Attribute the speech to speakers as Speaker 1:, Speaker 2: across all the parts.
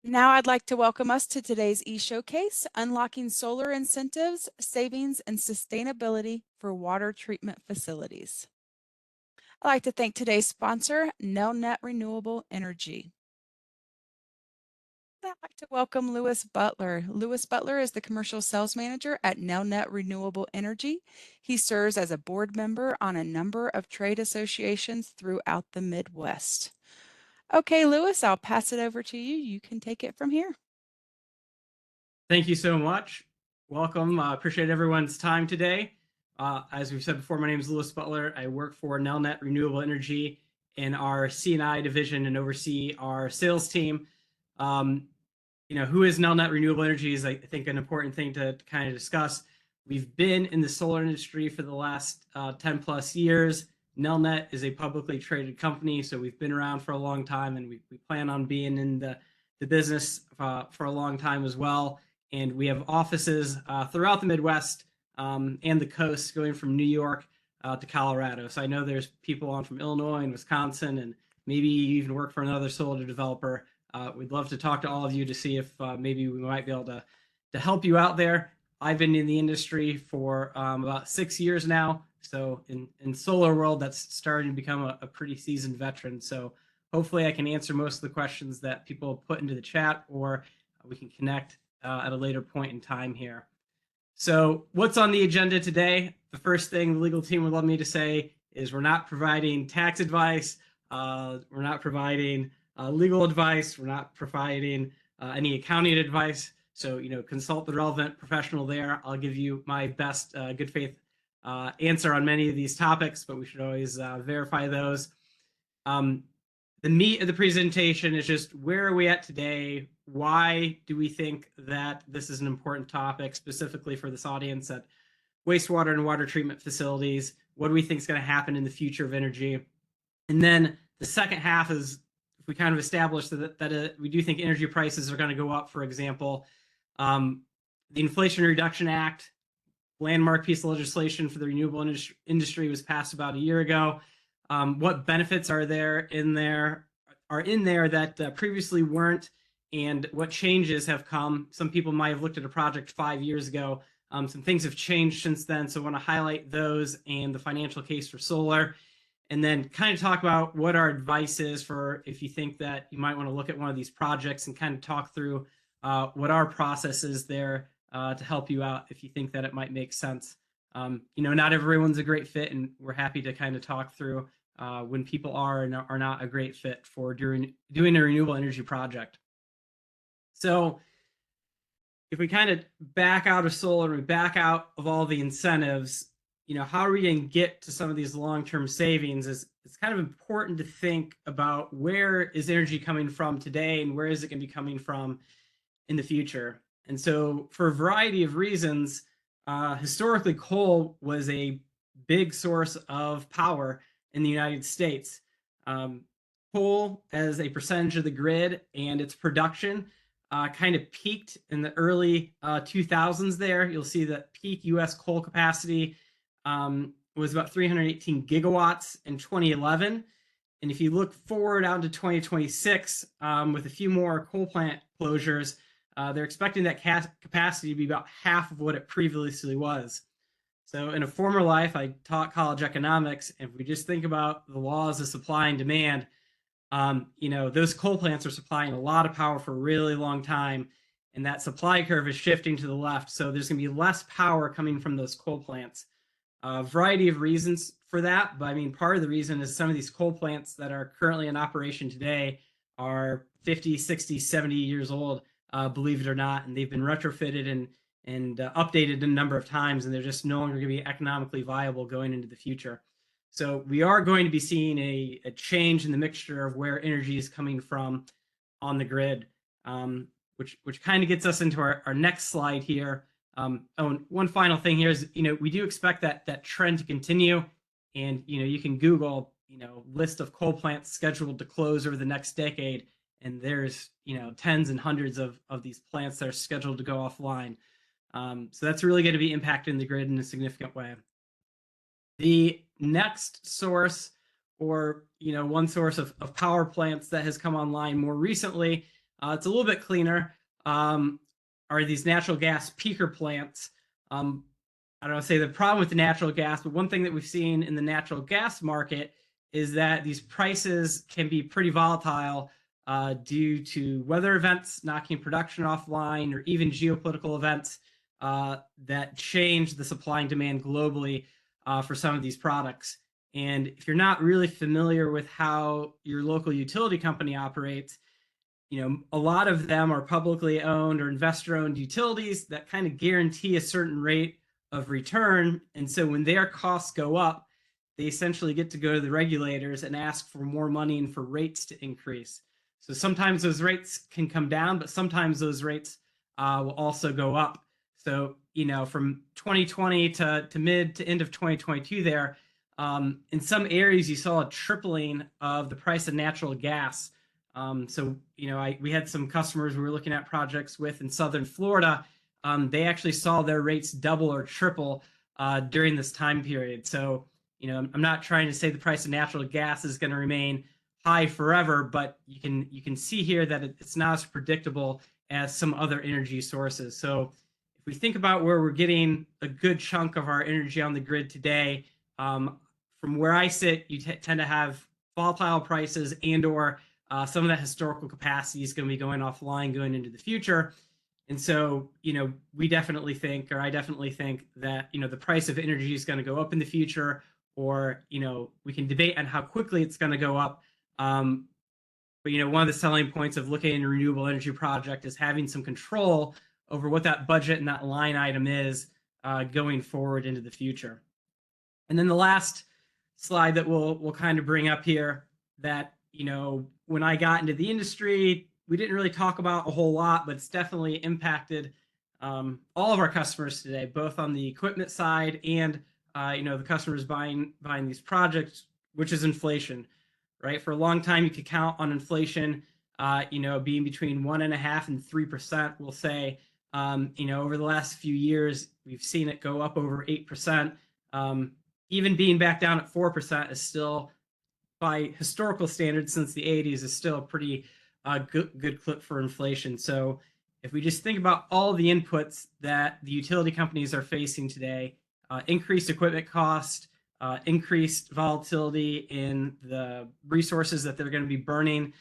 Speaker 1: Now I'd like to welcome us to today's e-showcase, Unlocking Solar Incentives, Savings, and Sustainability for Water Treatment Facilities. I'd like to thank today's sponsor, Nelnet Renewable Energy. I'd like to welcome Lewis Butler. Lewis Butler is the Commercial Sales Manager at Nelnet Renewable Energy. He serves as a board member on a number of trade associations throughout the Midwest. Okay, Lewis, I'll pass it over to you. You can take it from here.
Speaker 2: Thank you so much. Welcome. Appreciate everyone's time today. As we've said before, my name is Lewis Butler. I work for Nelnet Renewable Energy in our C&I division and oversee our sales team. Who is Nelnet Renewable Energy is, I think, an important thing to kind of discuss. We've been in the solar industry for the last 10 plus years. Nelnet is a publicly traded company, so we've been around for a long time, and we plan on being in the business for a long time as well. And we have offices throughout the Midwest and the coast, going from New York to Colorado. So I know there's people on from Illinois and Wisconsin, and maybe you even work for another solar developer. We'd love to talk to all of you to see if maybe we might be able to help you out there. I've been in the industry for about 6 years now. So in solar world, that's starting to become a pretty seasoned veteran. So hopefully I can answer most of the questions that people put into the chat, or we can connect at a later point in time here. So what's on the agenda today? The first thing the legal team would love me to say is we're not providing tax advice. We're not providing legal advice. We're not providing any accounting advice. So, consult the relevant professional there. I'll give you my best good faith answer on many of these topics, but we should always verify those. The meat of the presentation is just where are we at today? Why do we think that this is an important topic, specifically for this audience at wastewater and water treatment facilities? What do we think is going to happen in the future of energy? And then the second half is if we kind of establish that we do think energy prices are going to go up. For example, the Inflation Reduction Act, landmark piece of legislation for the renewable industry, was passed about a year ago. What benefits are in there that previously weren't, and what changes have come? Some people might have looked at a project 5 years ago. Some things have changed since then, so I want to highlight those and the financial case for solar, and then kind of talk about what our advice is for if you think that you might want to look at one of these projects, and kind of talk through what our process is there to help you out if you think that it might make sense. Not everyone's a great fit, and we're happy to kind of talk through when people are not a great fit for doing a renewable energy project. So if we kind of back out of solar, we back out of all the incentives, how are we going to get to some of these long-term savings? It's kind of important to think about where is energy coming from today and where is it going to be coming from in the future. And so for a variety of reasons, historically, coal was a big source of power in the United States. Coal as a percentage of the grid and its production kind of peaked in the early 2000s there. You'll see that peak US coal capacity was about 318 gigawatts in 2011. And if you look forward out to 2026, with a few more coal plant closures, they're expecting that capacity to be about half of what it previously was. So in a former life, I taught college economics, and if we just think about the laws of supply and demand, those coal plants are supplying a lot of power for a really long time, and that supply curve is shifting to the left. So there's going to be less power coming from those coal plants. A variety of reasons for that, but part of the reason is some of these coal plants that are currently in operation today are 50, 60, 70 years old, believe it or not, and they've been retrofitted and updated a number of times, and they're just no longer going to be economically viable going into the future. So we are going to be seeing a change in the mixture of where energy is coming from on the grid, which kind of gets us into our next slide here. One final thing here is, we do expect that trend to continue, and you can Google list of coal plants scheduled to close over the next decade, and there's tens and hundreds of these plants that are scheduled to go offline. So that's really going to be impacting the grid in a significant way. The next source, or one source of power plants that has come online more recently, It's a little bit cleaner. Um, are these natural gas peaker plants? Um, I don't want to say the problem with the natural gas, but one thing that we've seen in the natural gas market is that these prices can be pretty volatile due to weather events knocking production offline, or even geopolitical events that change the supply and demand globally for some of these products. And if you're not really familiar with how your local utility company operates, a lot of them are publicly owned or investor owned utilities that kind of guarantee a certain rate of return. And so when their costs go up, they essentially get to go to the regulators and ask for more money and for rates to increase. So sometimes those rates can come down, but sometimes those rates will also go up. So, from 2020 to mid to end of 2022 there, in some areas you saw a tripling of the price of natural gas. We had some customers we were looking at projects with in Southern Florida. They actually saw their rates double or triple during this time period. So, I'm not trying to say the price of natural gas is going to remain high forever, but you can see here that it's not as predictable as some other energy sources. So, if we think about where we're getting a good chunk of our energy on the grid today, from where I sit, you tend to have volatile prices and/or some of that historical capacity is going to be going offline going into the future. And so, we definitely think, or I definitely think that, the price of energy is going to go up in the future, or, we can debate on how quickly it's going to go up. But, one of the selling points of looking at a renewable energy project is having some control over what that budget and that line item is going forward into the future. And then the last slide that we'll kind of bring up here, that when I got into the industry, we didn't really talk about a whole lot, but it's definitely impacted all of our customers today, both on the equipment side and the customers buying these projects, which is inflation. Right, for a long time you could count on inflation being between 1.5% and 3%. We'll say over the last few years we've seen it go up over 8%. Even being back down at 4% is still, by historical standards since the 80s, is still a pretty good clip for inflation. So if we just think about all the inputs that the utility companies are facing today, increased equipment cost, increased volatility in the resources that they're going to be burning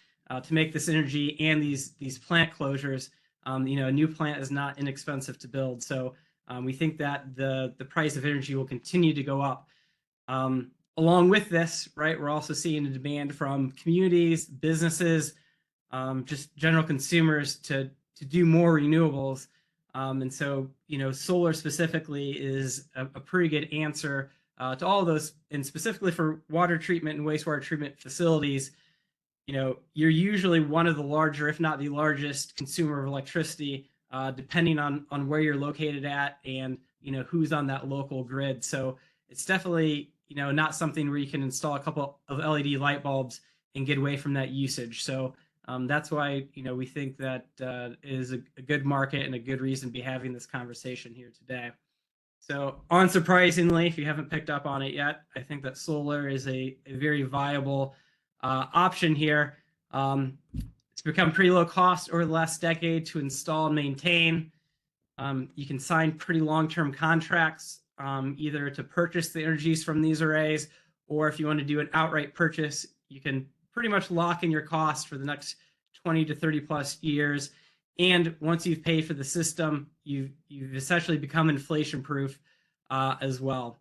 Speaker 2: to make this energy, and these plant closures, a new plant is not inexpensive to build. So we think that the price of energy will continue to go up. Along with this, right, we're also seeing a demand from communities, businesses, just general consumers to do more renewables. And so, solar specifically is a pretty good answer to all of those, and specifically for water treatment and wastewater treatment facilities. You're usually one of the larger, if not the largest, consumer of electricity, depending on where you're located at and who's on that local grid. So it's definitely not something where you can install a couple of LED light bulbs and get away from that usage. So that's why we think that is a good market and a good reason to be having this conversation here today. So unsurprisingly, if you haven't picked up on it yet, I think that solar is a very viable option here. It's become pretty low cost over the last decade to install and maintain. You can sign pretty long-term contracts either to purchase the energies from these arrays, or if you want to do an outright purchase, you can pretty much lock in your cost for the next 20 to 30 plus years. And once you've paid for the system, you've essentially become inflation proof as well.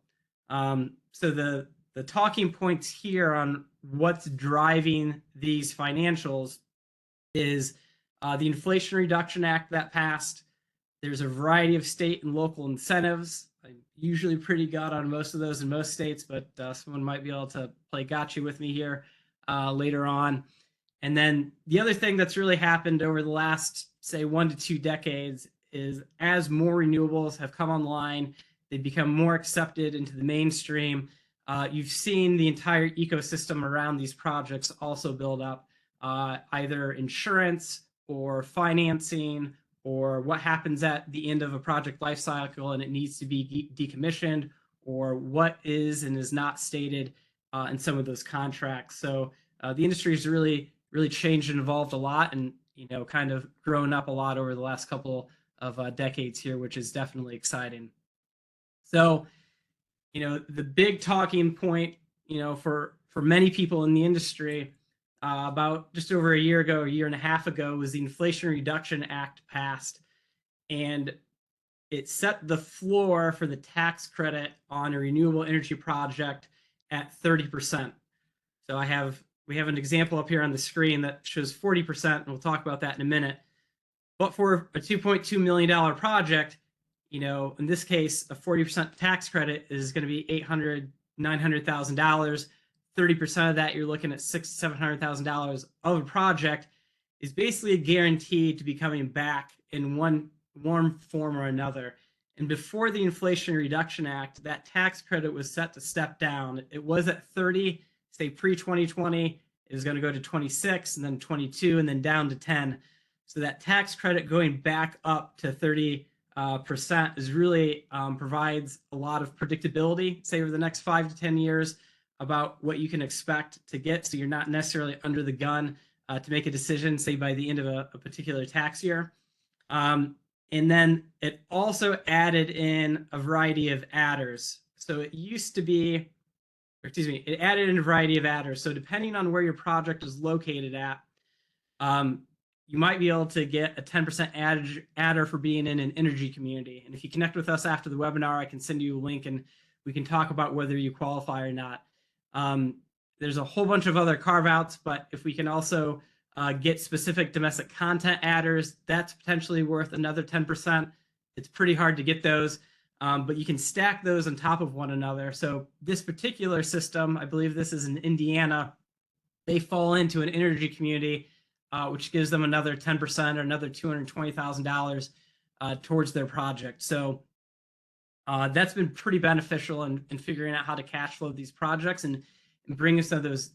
Speaker 2: So the talking points here on what's driving these financials is the Inflation Reduction Act that passed. There's a variety of state and local incentives. I'm usually pretty good on most of those in most states, but someone might be able to play gotcha with me here later on. And then the other thing that's really happened over the last, say, 1 to 2 decades is, as more renewables have come online, they've become more accepted into the mainstream. You've seen the entire ecosystem around these projects also build up, either insurance or financing, or what happens at the end of a project life cycle and it needs to be decommissioned, or what is and is not stated in some of those contracts. So the industry has really changed and evolved a lot. And kind of grown up a lot over the last couple of decades here, which is definitely exciting. So, the big talking point, for many people in the industry, about just over a year ago, a year and a half ago, was the Inflation Reduction Act passed, and it set the floor for the tax credit on a renewable energy project at 30%. So we have an example up here on the screen that shows 40%, and we'll talk about that in a minute. But for a $2.2 million project, in this case, a 40% tax credit is going to be $800,000, $900,000. 30% of that, you're looking at $600,000, $700,000 of a project is basically guaranteed to be coming back in one form or another. And before the Inflation Reduction Act, that tax credit was set to step down. It was at 30, say pre-2020, it was going to go to 26, and then 22, and then down to 10. So that tax credit going back up to 30% is really provides a lot of predictability, say over the next 5 to 10 years, about what you can expect to get. So you're not necessarily under the gun to make a decision, say by the end of a particular tax year. And then it also added in a variety of adders. So it used to be, it added in a variety of adders. So depending on where your project is located at, you might be able to get a 10% adder for being in an energy community. And if you connect with us after the webinar, I can send you a link and we can talk about whether you qualify or not. There's a whole bunch of other carve outs, but if we can also get specific domestic content adders, that's potentially worth another 10%. It's pretty hard to get those, but you can stack those on top of one another. So this particular system, I believe this is in Indiana, they fall into an energy community, which gives them another 10% or another $220,000 towards their project. So that's been pretty beneficial in figuring out how to cash flow these projects and bring some of those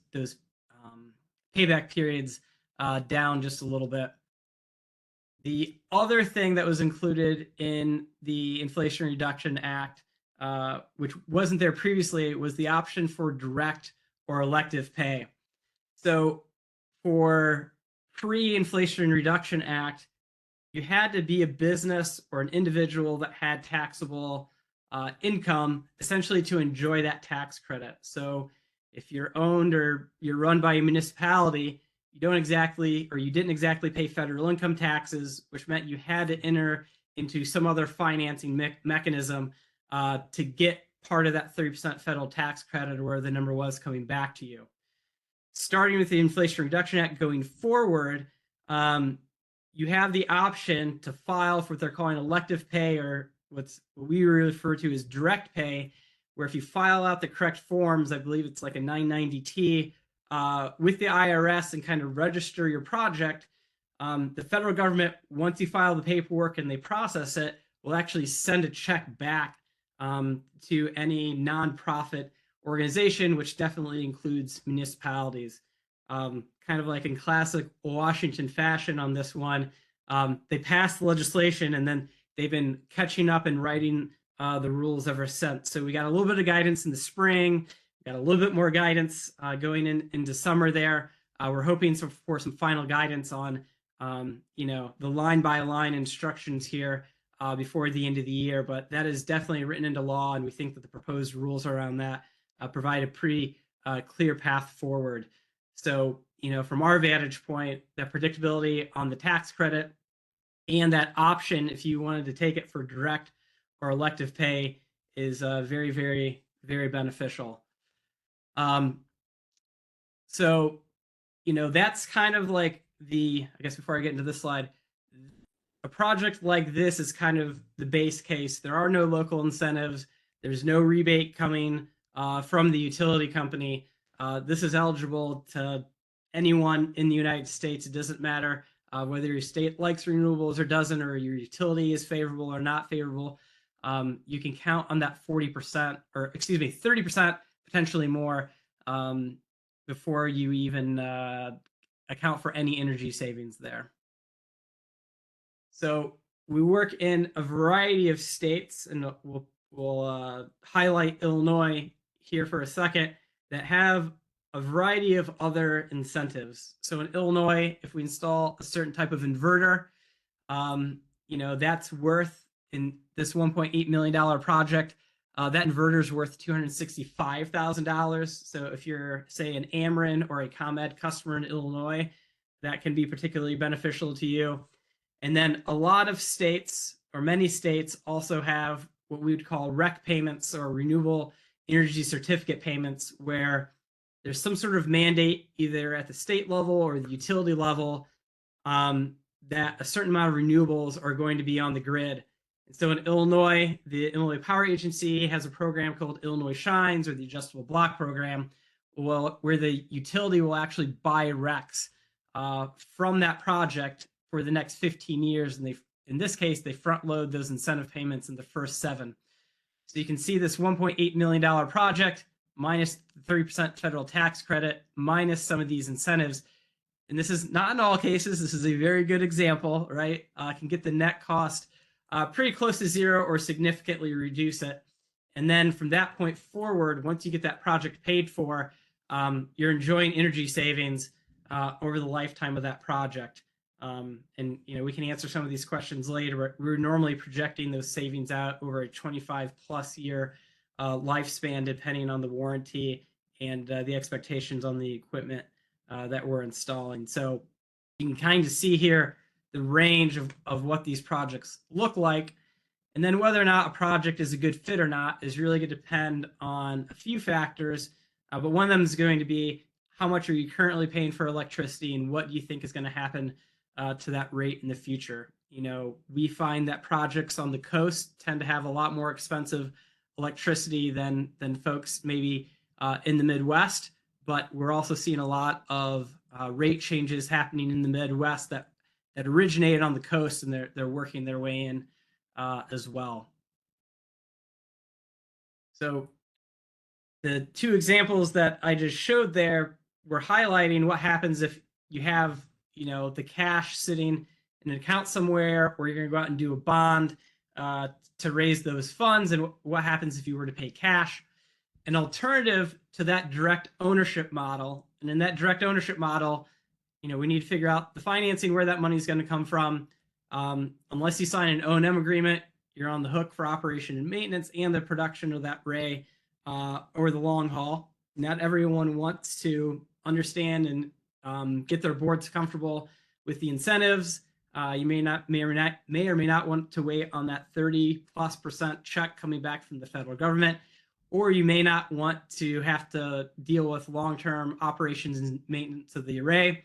Speaker 2: payback periods down just a little bit. The other thing that was included in the Inflation Reduction Act, which wasn't there previously, was the option for direct or elective pay. So for pre-Inflation Reduction Act, you had to be a business or an individual that had taxable income, essentially, to enjoy that tax credit. So if you're owned or you're run by a municipality, you didn't exactly pay federal income taxes, which meant you had to enter into some other financing mechanism to get part of that 30% federal tax credit, or where the number was coming back to you. Starting with the Inflation Reduction Act going forward, you have the option to file for what they're calling elective pay, or what we refer to as direct pay, where if you file out the correct forms, I believe it's like a 990T, with the IRS and kind of register your project, the federal government, once you file the paperwork and they process it, will actually send a check back to any nonprofit organization, which definitely includes municipalities. Kind of like in classic Washington fashion on this one, they passed the legislation and then they've been catching up and writing the rules ever since. So we got a little bit of guidance in the spring, got a little bit more guidance going into summer there. We're hoping for some final guidance on the line by line instructions here before the end of the year, but that is definitely written into law, and we think that the proposed rules around that provide a pretty clear path forward. So, from our vantage point, that predictability on the tax credit and that option, if you wanted to take it for direct or elective pay, is very, very, very beneficial. So, that's kind of like I guess before I get into this slide, a project like this is kind of the base case. There are no local incentives. There's no rebate coming from the utility company. This is eligible to anyone in the United States. It doesn't matter whether your state likes renewables or doesn't, or your utility is favorable or not favorable. You can count on that 40%, or excuse me, 30%, potentially more, before you even account for any energy savings there. So we work in a variety of states, and we'll highlight Illinois here for a second, that have a variety of other incentives. So in Illinois, if we install a certain type of inverter, that's worth, in this $1.8 million project, that inverter is worth $265,000. So if you're, say, an Ameren or a ComEd customer in Illinois, that can be particularly beneficial to you. And then a lot of states, or many states, also have what we would call REC payments, or renewable energy certificate payments, where there's some sort of mandate either at the state level or the utility level, that a certain amount of renewables are going to be on the grid. And so in Illinois, the Illinois Power Agency has a program called Illinois Shines, or the Adjustable Block Program, where the utility will actually buy RECs from that project for the next 15 years. And in this case, they front load those incentive payments in the first 7. So you can see this $1.8 million project minus the 30% federal tax credit, minus some of these incentives. And this is not in all cases, this is a very good example, right? Can get the net cost pretty close to zero or significantly reduce it. And then from that point forward, once you get that project paid for, you're enjoying energy savings over the lifetime of that project. And we can answer some of these questions later. We're normally projecting those savings out over a 25+ year lifespan, depending on the warranty and the expectations on the equipment that we're installing. So you can kind of see here the range of what these projects look like. And then whether or not a project is a good fit or not is really going to depend on a few factors. But one of them is going to be, how much are you currently paying for electricity, and what do you think is going to happen to that rate in the future? We find that projects on the coast tend to have a lot more expensive electricity than folks maybe in the Midwest. But we're also seeing a lot of rate changes happening in the Midwest that originated on the coast, and they're working their way in as well. So the 2 examples that I just showed there were highlighting what happens if you have the cash sitting in an account somewhere, or you're going to go out and do a bond to raise those funds, and what happens if you were to pay cash. An alternative to that direct ownership model, and in that direct ownership model, we need to figure out the financing, where that money is going to come from. Unless you sign an O&M agreement, you're on the hook for operation and maintenance and the production of that array over the long haul. Not everyone wants to understand and get their boards comfortable with the incentives. You may or may not want to wait on that 30+% check coming back from the federal government, or you may not want to have to deal with long-term operations and maintenance of the array.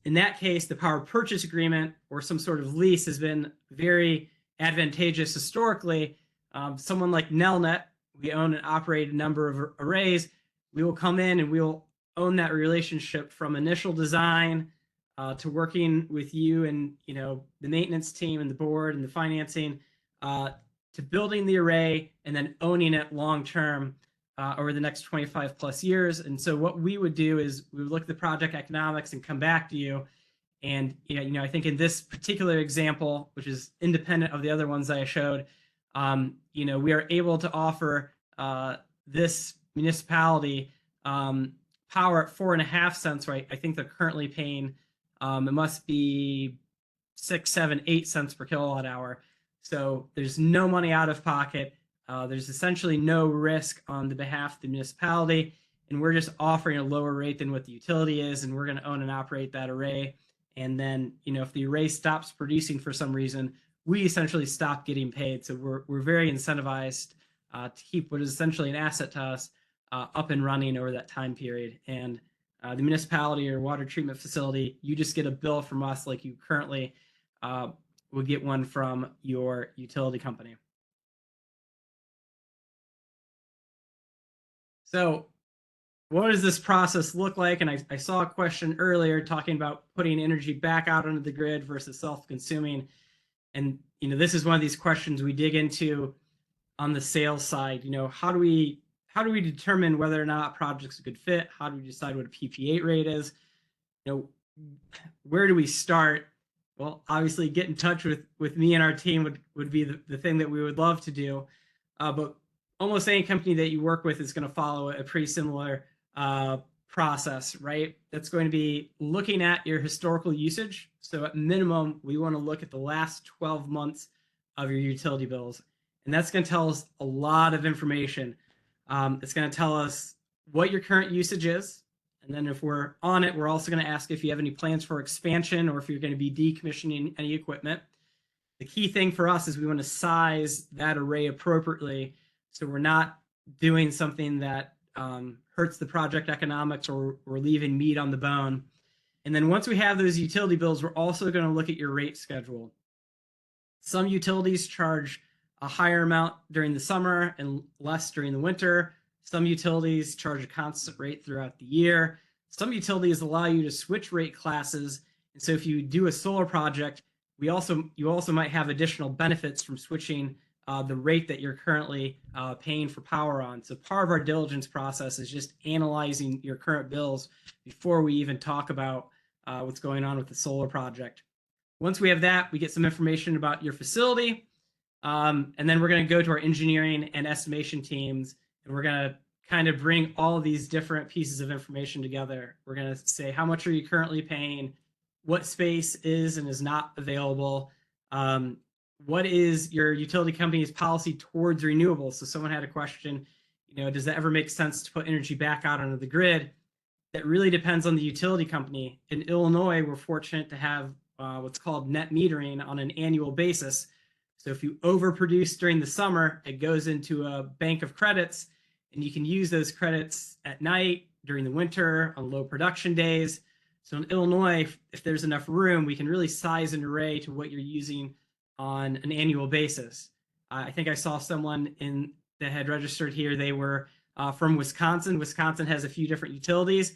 Speaker 2: In that case, the power purchase agreement or some sort of lease has been very advantageous historically. Someone like Nelnet, we own and operate a number of arrays. We will come in and we will own that relationship from initial design to working with you and the maintenance team and the board and the financing, to building the array and then owning it long term over the next 25+ years. And so what we would do is we would look at the project economics and come back to you. And I think in this particular example, which is independent of the other ones that I showed, we are able to offer this municipality power at 4.5 cents, right? I think they're currently paying, it must be 6, 7, 8 cents per kilowatt hour. So there's no money out of pocket. There's essentially no risk on the behalf of the municipality, and we're just offering a lower rate than what the utility is, and we're going to own and operate that array. And then, if the array stops producing for some reason, we essentially stop getting paid. So we're very incentivized to keep what is essentially an asset to us up and running over that time period. And the municipality or water treatment facility, you just get a bill from us like you currently would get one from your utility company. So what does this process look like? And I saw a question earlier talking about putting energy back out onto the grid versus self-consuming. And this is one of these questions we dig into on the sales side. How do we determine whether or not a project's a good fit? How do we decide what a PP8 rate is? Where do we start? Well, obviously get in touch with me and our team would be the thing that we would love to do. But almost any company that you work with is going to follow a pretty similar process, right? That's going to be looking at your historical usage. So at minimum, we want to look at the last 12 months of your utility bills. And that's going to tell us a lot of information. It's going to tell us what your current usage is. And then if we're on it, we're also going to ask if you have any plans for expansion or if you're going to be decommissioning any equipment. The key thing for us is we want to size that array appropriately so we're not doing something that hurts the project economics or we're leaving meat on the bone. And then once we have those utility bills, we're also going to look at your rate schedule. Some utilities charge a higher amount during the summer and less during the winter. Some utilities charge a constant rate throughout the year. Some utilities allow you to switch rate classes. And so if you do a solar project, you also might have additional benefits from switching the rate that you're currently paying for power on. So part of our diligence process is just analyzing your current bills before we even talk about what's going on with the solar project. Once we have that, we get some information about your facility. And then we're going to go to our engineering and estimation teams, and we're going to kind of bring all of these different pieces of information together. We're going to say, how much are you currently paying? What space is and is not available? What is your utility company's policy towards renewables? So someone had a question, does that ever make sense to put energy back out onto the grid? That really depends on the utility company. In Illinois, we're fortunate to have what's called net metering on an annual basis. So if you overproduce during the summer, it goes into a bank of credits, and you can use those credits at night, during the winter, on low production days. So in Illinois, if there's enough room, we can really size an array to what you're using on an annual basis. I think I saw someone that had registered here. They were from Wisconsin. Wisconsin has a few different utilities,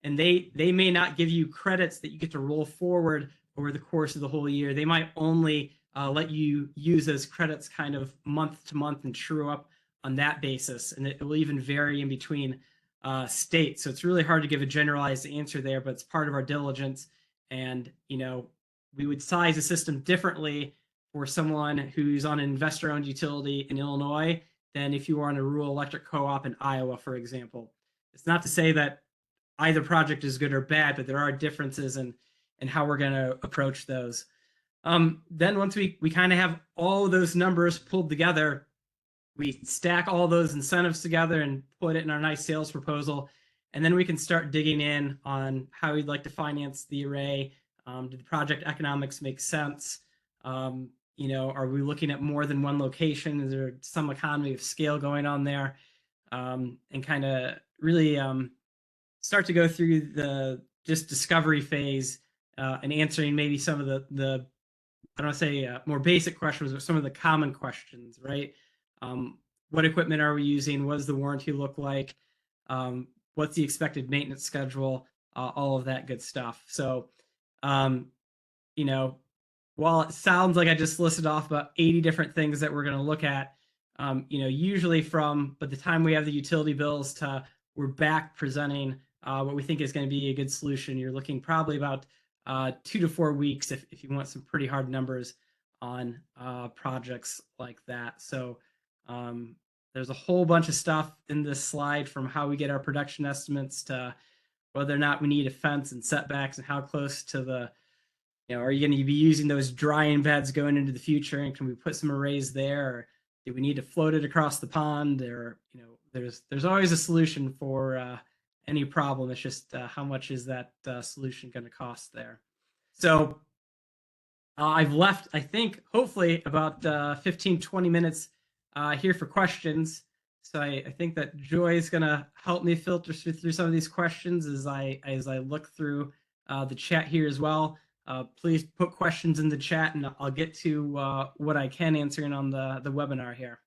Speaker 2: and they may not give you credits that you get to roll forward over the course of the whole year. They might only let you use those credits kind of month to month and true up on that basis. And it will even vary in between states. So it's really hard to give a generalized answer there, but it's part of our diligence. And, we would size a system differently for someone who's on an investor-owned utility in Illinois than if you were on a rural electric co-op in Iowa, for example. It's not to say that either project is good or bad, but there are differences in how we're going to approach those. Then once we kind of have all of those numbers pulled together, we stack all those incentives together and put it in our nice sales proposal. And then we can start digging in on how we'd like to finance the array. Do the project economics make sense? Are we looking at more than one location? Is there some economy of scale going on there? And kind of really start to go through the just discovery phase and answering maybe some of the I don't want to say more basic questions, but some of the common questions, right? What equipment are we using? What does the warranty look like? What's the expected maintenance schedule? All of that good stuff. So, while it sounds like I just listed off about 80 different things that we're going to look at, usually by the time we have the utility bills to we're back presenting what we think is going to be a good solution, you're looking probably about 2 to 4 weeks if you want some pretty hard numbers on projects like that. So there's a whole bunch of stuff in this slide, from how we get our production estimates to whether or not we need a fence and setbacks and how close to the, are you going to be using those drying beds going into the future, and can we put some arrays there, or do we need to float it across the pond? Or, there's always a solution for any problem. It's just how much is that solution going to cost there. So I've left, I think, hopefully about 15-20 minutes here for questions. So I think that Joy is going to help me filter through some of these questions as I look through the chat here as well. Please put questions in the chat, and I'll get to what I can answering on the webinar here.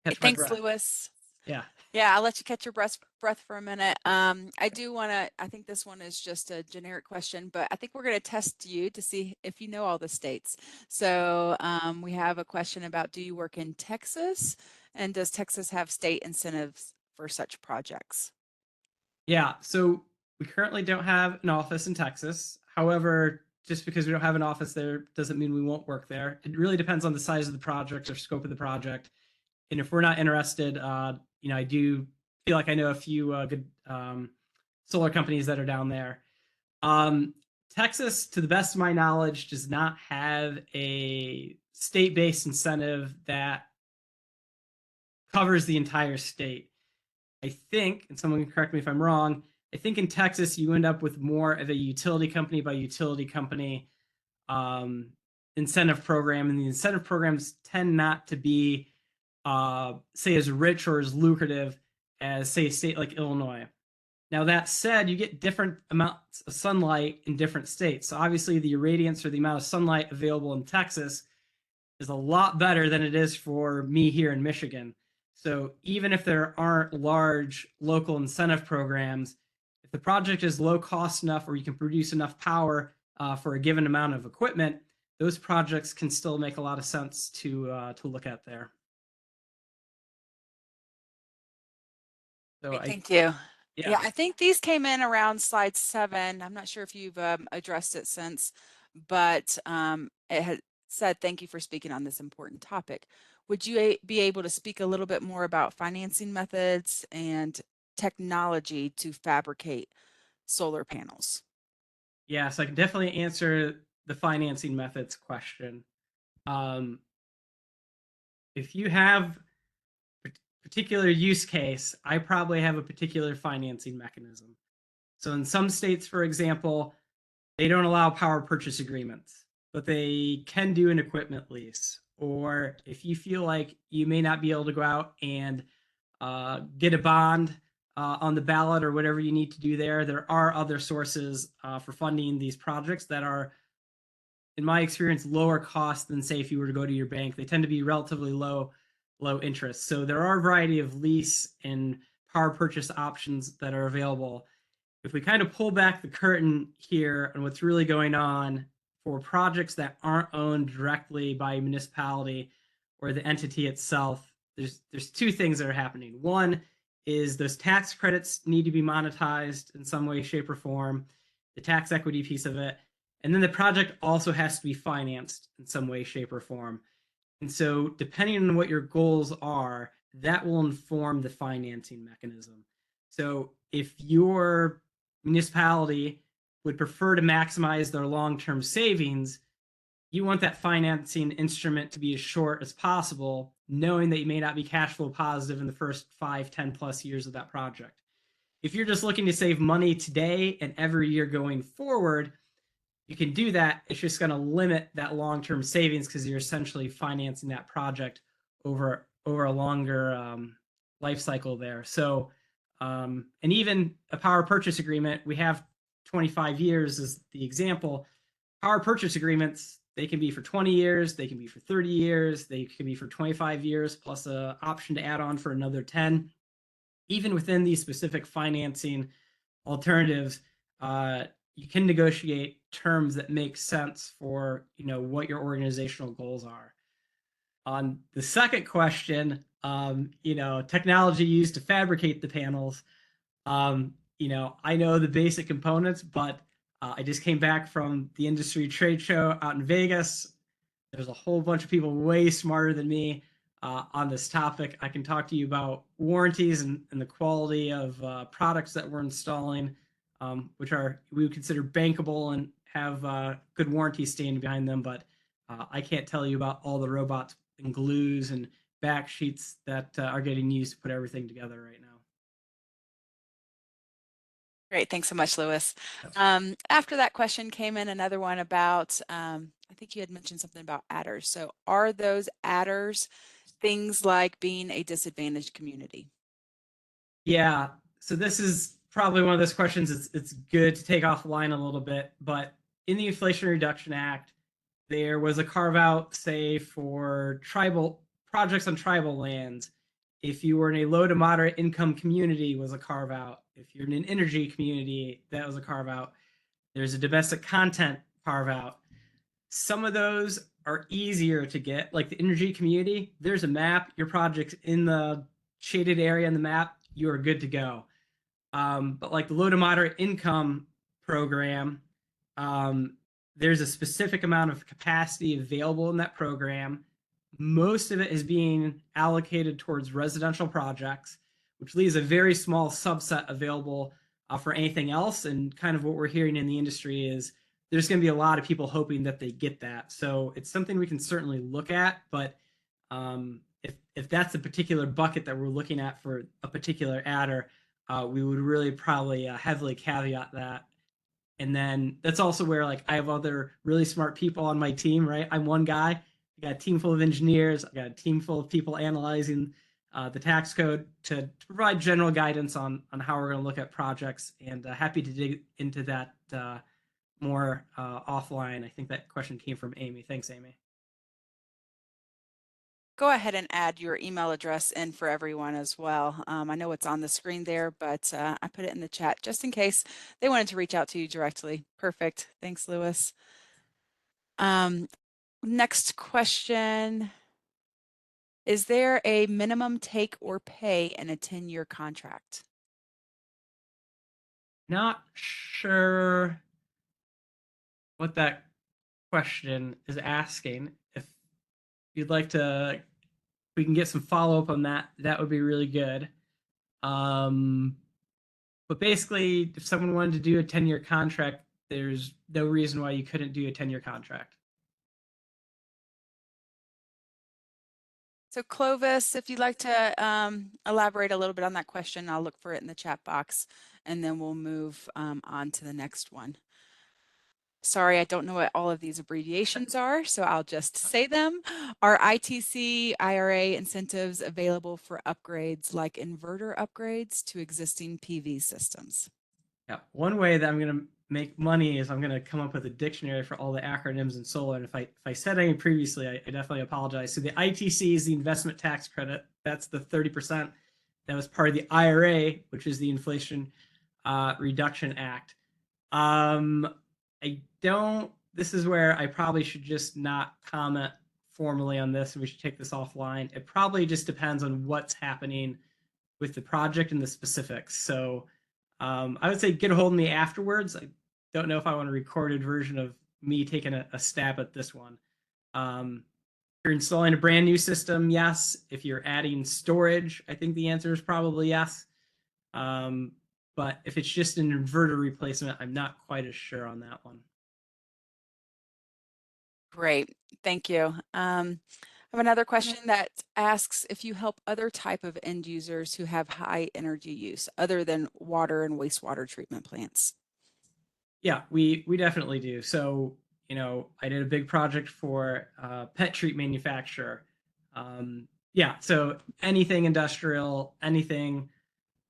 Speaker 1: Thanks, Lewis.
Speaker 2: Yeah.
Speaker 1: Yeah, I'll let you catch your breath for a minute. I do want to, I think this one is just a generic question, but I think we're going to test you to see if you know all the states. So we have a question about, do you work in Texas? And does Texas have state incentives for such projects?
Speaker 2: Yeah, so we currently don't have an office in Texas. However, just because we don't have an office there doesn't mean we won't work there. It really depends on the size of the project or scope of the project. And if we're not interested, I do feel like I know a few good solar companies that are down there. Um, Texas, to the best of my knowledge, does not have a state-based incentive that covers the entire state. I think, and someone can correct me if I'm wrong, I think in Texas you end up with more of a utility company by utility company um, incentive program, and the incentive programs tend not to be, say, as rich or as lucrative as, say, a state like Illinois. Now, that said, you get different amounts of sunlight in different states. So obviously, the irradiance or the amount of sunlight available in Texas is a lot better than it is for me here in Michigan. So even if there aren't large local incentive programs, if the project is low cost enough or you can produce enough power for a given amount of equipment, those projects can still make a lot of sense to look at there. So
Speaker 1: Great, thank you.
Speaker 2: Yeah.
Speaker 1: Yeah, I think these came in around slide 7. I'm not sure if you've addressed it since, but it had said, thank you for speaking on this important topic. Would you be able to speak a little bit more about financing methods and technology to fabricate solar panels?
Speaker 2: Yes, I can definitely answer the financing methods question. Um, if you have a particular use case, I probably have a particular financing mechanism. So in some states, for example, they don't allow power purchase agreements, but they can do an equipment lease. Or if you feel like you may not be able to go out and get a bond on the ballot or whatever you need to do there are other sources for funding these projects that are, in my experience, lower cost than, say, if you were to go to your bank. They tend to be relatively low interest. So there are a variety of lease and power purchase options that are available. If we kind of pull back the curtain here on what's really going on for projects that aren't owned directly by a municipality or the entity itself, there's two things that are happening. One is those tax credits need to be monetized in some way, shape, or form, the tax equity piece of it. And then the project also has to be financed in some way, shape, or form. And so, depending on what your goals are, that will inform the financing mechanism. So, if your municipality would prefer to maximize their long term savings, you want that financing instrument to be as short as possible, knowing that you may not be cash flow positive in the first 5, 10 plus years of that project. If you're just looking to save money today and every year going forward, you can do that. It's just going to limit that long-term savings because you're essentially financing that project over a longer life cycle there. So, and even a power purchase agreement, we have 25 years as the example. Power purchase agreements, they can be for 20 years, they can be for 30 years, they can be for 25 years plus an option to add on for another 10. Even within these specific financing alternatives, you can negotiate terms that make sense for what your organizational goals are. On the second question, technology used to fabricate the panels. I know the basic components, but I just came back from the industry trade show out in Vegas. There's a whole bunch of people way smarter than me on this topic. I can talk to you about warranties and the quality of products that we're installing, which we would consider bankable and have good warranty standing behind them. But I can't tell you about all the robots and glues and back sheets that are getting used to put everything together right now.
Speaker 1: Great, thanks so much, Lewis.
Speaker 2: Yep.
Speaker 1: After that question came in another one about, I think you had mentioned something about adders. So are those adders things like being a disadvantaged community?
Speaker 2: Yeah, so this is probably one of those questions it's good to take offline a little bit, but in the Inflation Reduction Act, there was a carve out, say, for tribal projects on tribal lands. If you were in a low to moderate income community, was a carve out. If you're in an energy community, that was a carve out. There's a domestic content carve out. Some of those are easier to get, like the energy community. There's a map, your project's in the shaded area in the map, you are good to go. But like the low to moderate income program, there's a specific amount of capacity available in that program. Most of it is being allocated towards residential projects, which leaves a very small subset available for anything else. And kind of what we're hearing in the industry is there's going to be a lot of people hoping that they get that. So it's something we can certainly look at, but if that's a particular bucket that we're looking at for a particular adder, we would really probably heavily caveat that. And then that's also where like I have other really smart people on my team, right? I'm one guy. I got a team full of engineers. I got a team full of people analyzing the tax code to provide general guidance on how we're going to look at projects. And happy to dig into that more offline. I think that question came from Amy. Thanks, Amy.
Speaker 1: Go ahead and add your email address in for everyone as well. I know it's on the screen there, but I put it in the chat just in case they wanted to reach out to you directly. Perfect. Thanks, Lewis. Next question. Is there a minimum take or pay in a 10-year contract?
Speaker 2: Not sure what that question is asking. If you'd like to, we can get some follow up on that. That would be really good. But basically, if someone wanted to do a 10-year contract, there's no reason why you couldn't do a 10-year contract.
Speaker 1: So Clovis, if you'd like to elaborate a little bit on that question, I'll look for it in the chat box and then we'll move on to the next one. Sorry, I don't know what all of these abbreviations are, so I'll just say them. Are ITC IRA incentives available for upgrades like inverter upgrades to existing PV systems?
Speaker 2: Yeah, one way that I'm going to make money is I'm going to come up with a dictionary for all the acronyms in solar. And if I said any previously, I definitely apologize. So the ITC is the investment tax credit. That's the 30% that was part of the IRA, which is the Inflation Reduction Act. I don't. This is where I probably should just not comment formally on this, and we should take this offline. It probably just depends on what's happening with the project and the specifics. So I would say get a hold of me afterwards. I don't know if I want a recorded version of me taking a stab at this one. If you're installing a brand new system, yes. If you're adding storage, I think the answer is probably yes. But if it's just an inverter replacement, I'm not quite as sure on that one.
Speaker 1: Great, thank you. I have another question that asks if you help other type of end users who have high energy use other than water and wastewater treatment plants.
Speaker 2: Yeah, we definitely do. So, I did a big project for a pet treat manufacturer. Yeah, so anything industrial, anything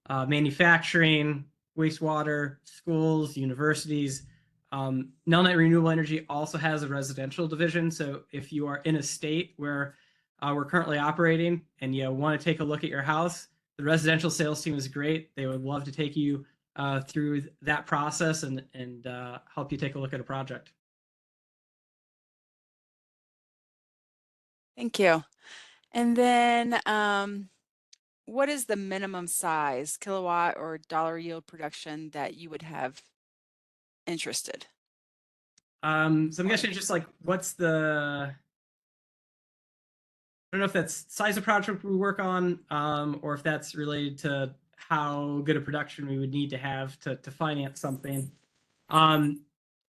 Speaker 2: manufacturing, wastewater, schools, universities. Nelnet Renewable Energy also has a residential division. So if you are in a state where we're currently operating and you want to take a look at your house, the residential sales team is great. They would love to take you through that process and help you take a look at a project.
Speaker 1: Thank you. And then what is the minimum size, kilowatt or dollar yield production that you would have interested?
Speaker 2: So I'm guessing just like what's the, I don't know if that's size of project we work on, or if that's related to how good a production we would need to have to finance something.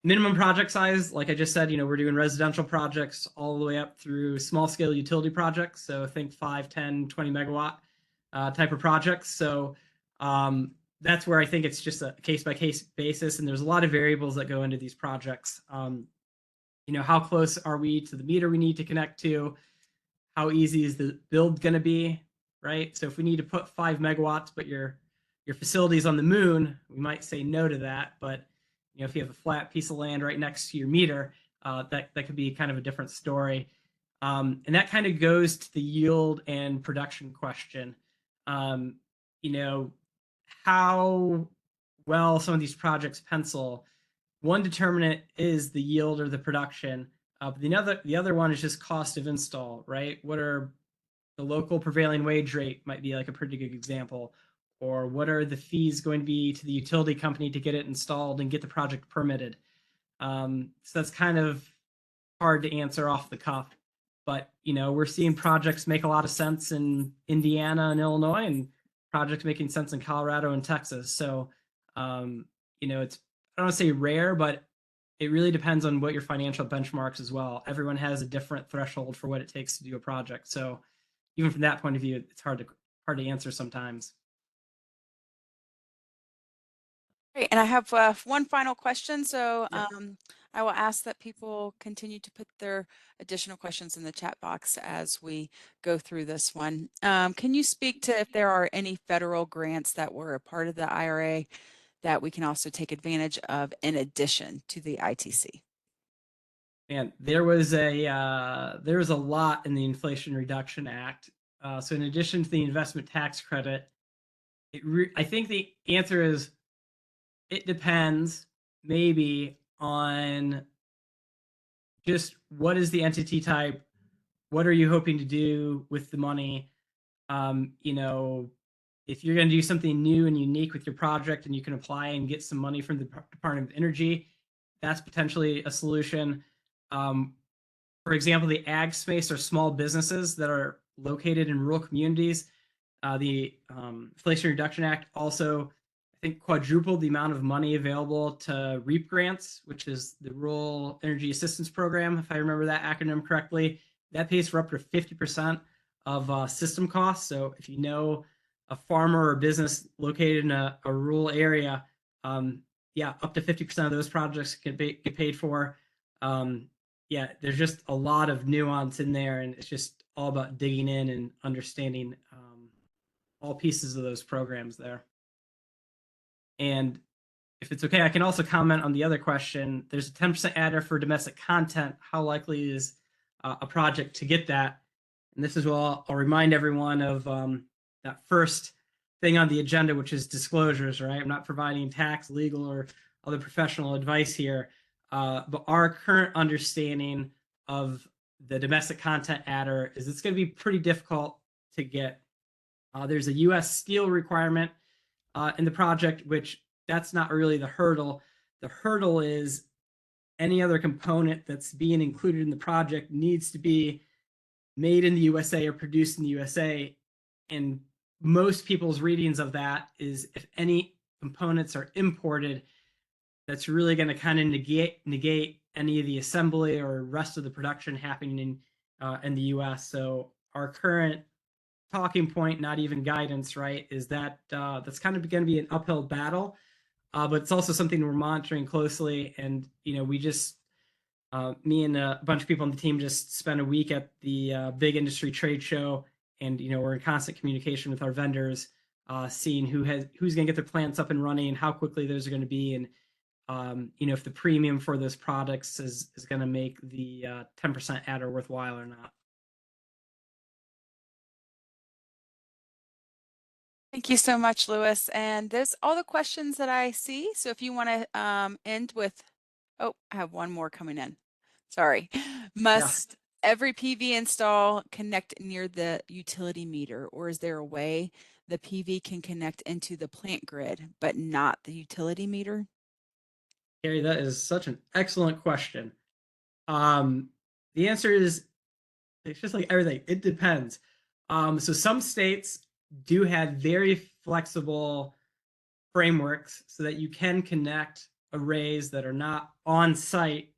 Speaker 2: Minimum project size, like I just said, we're doing residential projects all the way up through small scale utility projects. So think 5, 10, 20 megawatt type of projects. So that's where I think it's just a case by case basis. And there's a lot of variables that go into these projects. How close are we to the meter we need to connect to? How easy is the build going to be, right? So if we need to put 5 megawatts, but your facility is on the moon, we might say no to that. But if you have a flat piece of land right next to your meter, that could be kind of a different story. And that kind of goes to the yield and production question. How well some of these projects pencil. One determinant is the yield or the production. But the other one is just cost of install, right? What are the local prevailing wage rate might be like a pretty good example, or what are the fees going to be to the utility company to get it installed and get the project permitted? So that's kind of hard to answer off the cuff, but we're seeing projects make a lot of sense in Indiana and Illinois, and projects making sense in Colorado and Texas. So Um, it's, I don't want to say rare, but it really depends on what your financial benchmarks as well. Everyone has a different threshold for what it takes to do a project. So even from that point of view, it's hard to answer sometimes.
Speaker 1: Great, and I have one final question. So
Speaker 2: Yep.
Speaker 1: I will ask that people continue to put their additional questions in the chat box as we go through this one. Can you speak to if there are any federal grants that were a part of the IRA that we can also take advantage of in addition to the ITC?
Speaker 2: And there was a lot in the Inflation Reduction Act. So in addition to the investment tax credit, I think the answer is it depends maybe on just what is the entity type, what are you hoping to do with the money. um, you know if you're going to do something new and unique with your project and you can apply and get some money from the Department of Energy, that's potentially a solution. um, for example, the ag space are small businesses that are located in rural communities. The Inflation Reduction Act also, I think, quadrupled the amount of money available to REAP grants, which is the Rural Energy Assistance Program, if I remember that acronym correctly. That pays for up to 50% of system costs. So if you know a farmer or business located in a rural area, yeah, up to 50% of those projects get paid for. Yeah, there's just a lot of nuance in there, and it's just all about digging in and understanding all pieces of those programs there. And if it's okay, I can also comment on the other question. There's a 10% adder for domestic content. How likely is a project to get that? And this is what I'll remind everyone of that first thing on the agenda, which is disclosures, right? I'm not providing tax, legal, or other professional advice here. But our current understanding of the domestic content adder is it's going to be pretty difficult to get. There's a US steel requirement in the project, which that's not really the hurdle. The hurdle is any other component that's being included in the project needs to be made in the USA or produced in the USA. And most people's readings of that is if any components are imported, that's really going to kind of negate any of the assembly or rest of the production happening in the US. So our current talking point, not even guidance, right, is that that's kind of going to be an uphill battle. But it's also something we're monitoring closely. And, we just, me and a bunch of people on the team just spent a week at the big industry trade show. And, we're in constant communication with our vendors, seeing who's going to get their plants up and running and how quickly those are going to be. And, if the premium for those products is going to make the 10% adder worthwhile or not.
Speaker 1: Thank you so much, Lewis. And there's all the questions that I see. So if you want to end with, oh, I have one more coming in. Sorry.
Speaker 2: Yeah.
Speaker 1: Must every PV install connect near the utility meter, or is there a way the PV can connect into the plant grid, but not the utility meter?
Speaker 2: Carrie, that is such an excellent question. Um, the answer is it's just like everything. It depends. So some states do have very flexible frameworks so that you can connect arrays that are not on site,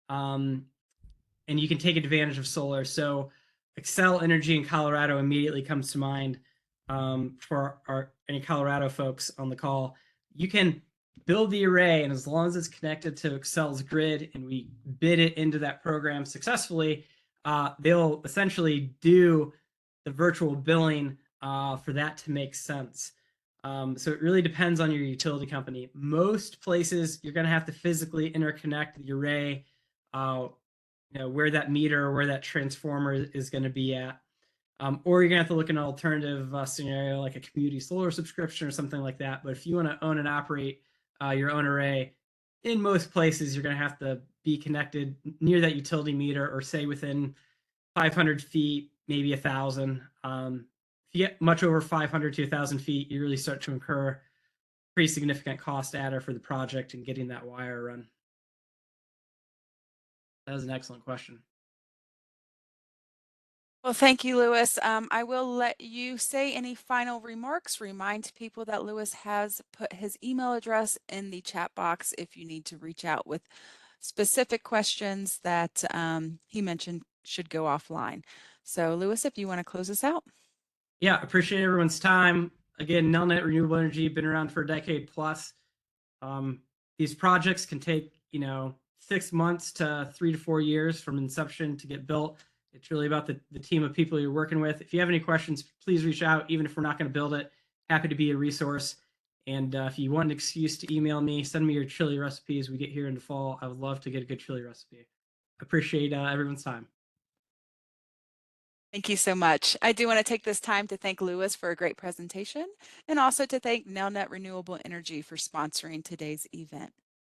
Speaker 2: um, and you can take advantage of solar. So Excel Energy in Colorado immediately comes to mind, for any Colorado folks on the call. You can build the array, and as long as it's connected to Excel's grid and we bid it into that program successfully, they'll essentially do the virtual billing for that to make sense. So it really depends on your utility company. Most places you're going to have to physically interconnect the array, where that meter or where that transformer is going to be at. Or you're going to have to look at an alternative scenario like a community solar subscription or something like that. But if you want to own and operate your own array, in most places, you're going to have to be connected near that utility meter or say within 500 feet, maybe 1,000. If you get much over 500 to 1,000 feet, you really start to incur pretty significant cost adder for the project and getting that wire run. That was an excellent question.
Speaker 1: Well, thank you, Lewis. I will let you say any final remarks. Remind people that Lewis has put his email address in the chat box if you need to reach out with specific questions that he mentioned should go offline. So, Lewis, if you want to close us out.
Speaker 2: Yeah, appreciate everyone's time. Again, Nelnet Renewable Energy been around for a decade plus. Um, these projects can take 6 months to 3 to 4 years from inception to get built. It's really about the team of people you're working with. If you have any questions, please reach out. Even if we're not going to build it, happy to be a resource. And if you want an excuse to email me, send me your chili recipes. We get here in the fall. I would love to get a good chili recipe. Appreciate everyone's time.
Speaker 1: Thank you so much. I do want to take this time to thank Lewis for a great presentation and also to thank Nelnet Renewable Energy for sponsoring today's event.